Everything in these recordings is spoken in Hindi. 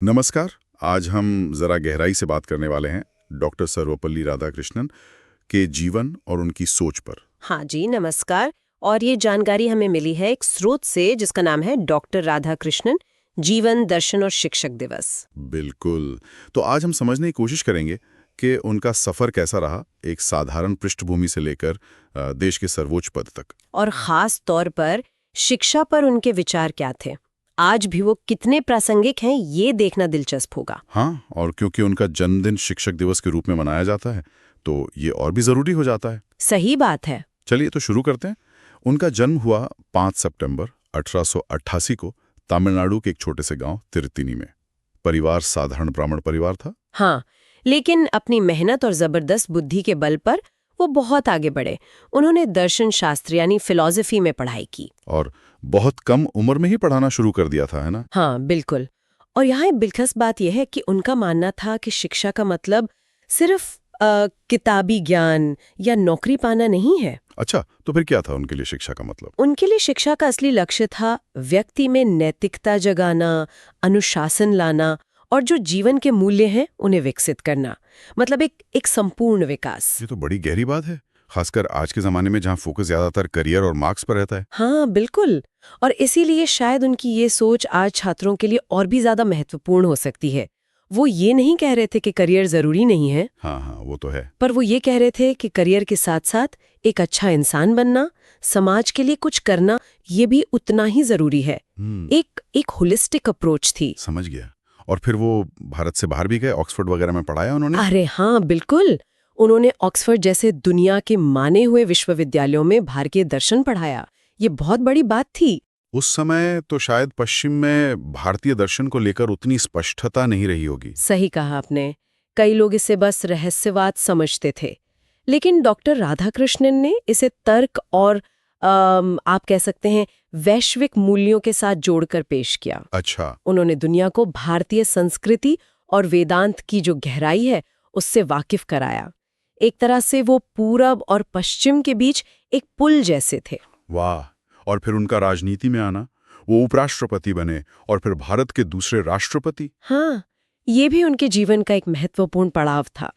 नमस्कार। आज हम जरा गहराई से बात करने वाले हैं डॉक्टर सर्वपल्ली राधाकृष्णन के जीवन और उनकी सोच पर। हाँ जी, नमस्कार। और ये जानकारी हमें मिली है एक स्रोत से जिसका नाम है डॉक्टर राधाकृष्णन जीवन दर्शन और शिक्षक दिवस। बिल्कुल। तो आज हम समझने की कोशिश करेंगे कि उनका सफर कैसा रहा, एक साधारण पृष्ठभूमि से लेकर देश के सर्वोच्च पद तक। और खास तौर पर शिक्षा पर उनके विचार क्या थे, आज भी वो कितने प्रासंगिक हैं, ये देखना दिलचस्प होगा। हाँ, और क्योंकि उनका जन्मदिन शिक्षक दिवस के रूप में मनाया जाता है तो ये और भी जरूरी हो जाता है। सही बात है। चलिए तो शुरू करते हैं। उनका जन्म हुआ 5 सितंबर 1888 को तमिलनाडु के एक छोटे से गांव तिरुत्तिनी में। परिवार साधारण ब्राह्मण परिवार था। हाँ, लेकिन अपनी मेहनत और जबरदस्त बुद्धि के बल पर वो बहुत आगे बढ़े। उन्होंने दर्शन शास्त्र यानी फिलॉसफी में पढ़ाई की। और बहुत कम उम्र में ही पढ़ाना शुरू कर दिया था, है ना? हाँ, बिल्कुल। और यहाँ एक दिलचस्प बात यह है कि उनका मानना था कि शिक्षा का मतलब सिर्फ किताबी ज्ञान या नौकरी पाना नहीं है। अच्छा, तो फिर क्या था उनके लिए शिक्षा का मतलब? उनके लिए शिक्षा का असली लक्ष्य था व्यक्ति में नैतिकता जगाना, अनुशासन लाना और जो जीवन के मूल्य हैं उन्हें विकसित करना। मतलब एक संपूर्ण विकास। ये तो बड़ी गहरी बात है, खासकर आज के जमाने में जहाँ फोकस ज्यादातर करियर और मार्क्स पर रहता है। हाँ, बिल्कुल। और इसीलिए शायद उनकी ये सोच आज छात्रों के लिए और भी ज्यादा महत्वपूर्ण हो सकती है। वो ये नहीं कह रहे थे कि करियर जरूरी नहीं है। हाँ हाँ, वो तो है। पर वो ये कह रहे थे कि करियर के साथ साथ एक अच्छा इंसान बनना, समाज के लिए कुछ करना, ये भी उतना ही जरूरी है। एक होलिस्टिक अप्रोच थी। समझ गया। और फिर वो भारत से बाहर भी गए, ऑक्सफोर्ड वगैरह में पढ़ाया उन्होंने? अरे हाँ, बिल्कुल। उन्होंने ऑक्सफोर्ड जैसे दुनिया के माने हुए विश्वविद्यालयों में भारतीय दर्शन पढ़ाया। ये बहुत बड़ी बात थी। उस समय तो शायद पश्चिम में भारतीय दर्शन को लेकर उतनी स्पष्टता नहीं रही होगी। सही कहा आपने। कई लोग इसे बस रहस्यवाद समझते थे, लेकिन डॉक्टर राधाकृष्णन ने इसे तर्क और आप कह सकते हैं वैश्विक मूल्यों के साथ जोड़कर पेश किया। अच्छा। उन्होंने दुनिया को भारतीय संस्कृति और वेदांत की जो गहराई है उससे वाकिफ कराया। एक तरह से वो पूरब और पश्चिम के बीच एक पुल जैसे थे। वाह। और फिर उनका राजनीति में आना, वो उपराष्ट्रपति बने और फिर भारत के दूसरे राष्ट्रपति। हाँ, ये भी उनके जीवन का एक महत्वपूर्ण पड़ाव था।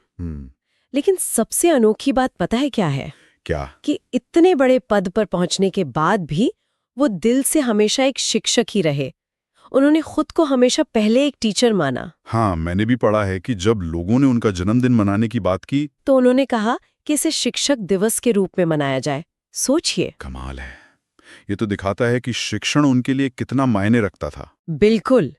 लेकिन सबसे अनोखी बात पता है क्या है? क्या? कि इतने बड़े पद पर पहुंचने के बाद भी वो दिल से हमेशा एक शिक्षक ही रहे। उन्होंने खुद को हमेशा पहले एक टीचर माना। हाँ, मैंने भी पढ़ा है कि जब लोगों ने उनका जन्मदिन मनाने की बात की तो उन्होंने कहा कि इसे शिक्षक दिवस के रूप में मनाया जाए। सोचिए। कमाल है। ये तो दिखाता है कि शिक्षण उनके लिए कितना मायने रखता था। बिल्कुल।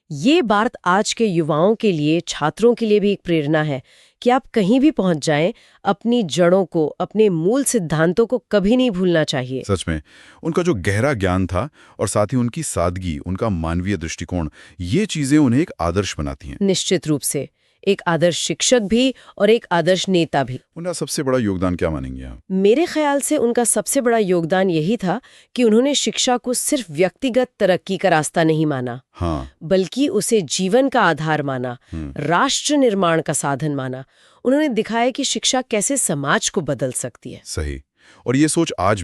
ये बात आज के युवाओं के लिए, छात्रों के लिए भी एक प्रेरणा है कि आप कहीं भी पहुंच जाएं, अपनी जड़ों को, अपने मूल सिद्धांतों को कभी नहीं भूलना चाहिए। सच में, उनका जो गहरा ज्ञान था और साथ ही उनकी सादगी, उनका मानवीय दृष्टिकोण, ये चीजें उन्हें एक आदर्श बनाती हैं। निश्चित रूप से एक आदर्श शिक्षक भी और एक आदर्श नेता भी। उनका सबसे बड़ा योगदान क्या मानेंगे आप? मेरे ख्याल से उनका सबसे बड़ा योगदान यही था कि उन्होंने शिक्षा को सिर्फ व्यक्तिगत तरक्की का रास्ता नहीं माना, हाँ, बल्कि उसे जीवन का आधार माना, राष्ट्र निर्माण का साधन माना। उन्होंने दिखाया कि शिक्षा कैसे समाज को बदल सकती है। सही। और ये सोच आज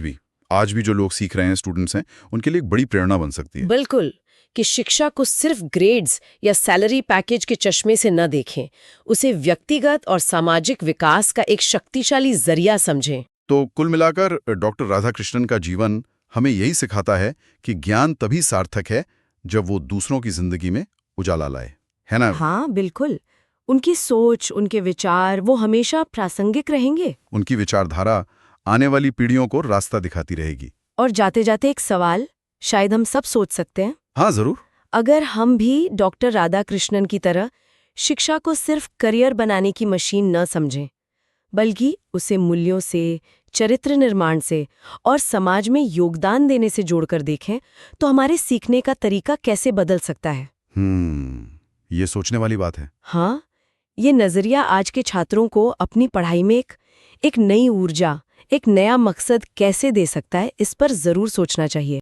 भी जो लोग सीख रहे हैं, स्टूडेंट्स हैं, उनके लिए एक बड़ी प्रेरणा बन सकती है। बिल्कुल, कि शिक्षा को सिर्फ ग्रेड्स या सैलरी पैकेज के चश्मे से न देखें, उसे व्यक्तिगत और सामाजिक विकास का एक शक्तिशाली जरिया समझें। तो कुल मिलाकर डॉक्टर राधाकृष्णन का जीवन हमें यही सिखाता है कि ज्ञान तभी सार्थक है जब वो दूसरों की जिंदगी में उजाला लाए, है ना? हाँ, बिल्कुल। उनकी सोच, उनके विचार वो हमेशा प्रासंगिक रहेंगे। उनकी विचारधारा आने वाली पीढ़ियों को रास्ता दिखाती रहेगी। और जाते जाते एक सवाल शायद हम सब सोच सकते हैं। हाँ, जरूर। अगर हम भी डॉक्टर राधाकृष्णन की तरह शिक्षा को सिर्फ करियर बनाने की मशीन न समझें, बल्कि उसे मूल्यों से, चरित्र निर्माण से और समाज में योगदान देने से जोड़कर देखें, तो हमारे सीखने का तरीका कैसे बदल सकता है। ये सोचने वाली बात है। हाँ, ये नजरिया आज के छात्रों को अपनी पढ़ाई में एक नई ऊर्जा, एक नया मकसद कैसे दे सकता है, इस पर जरूर सोचना चाहिए।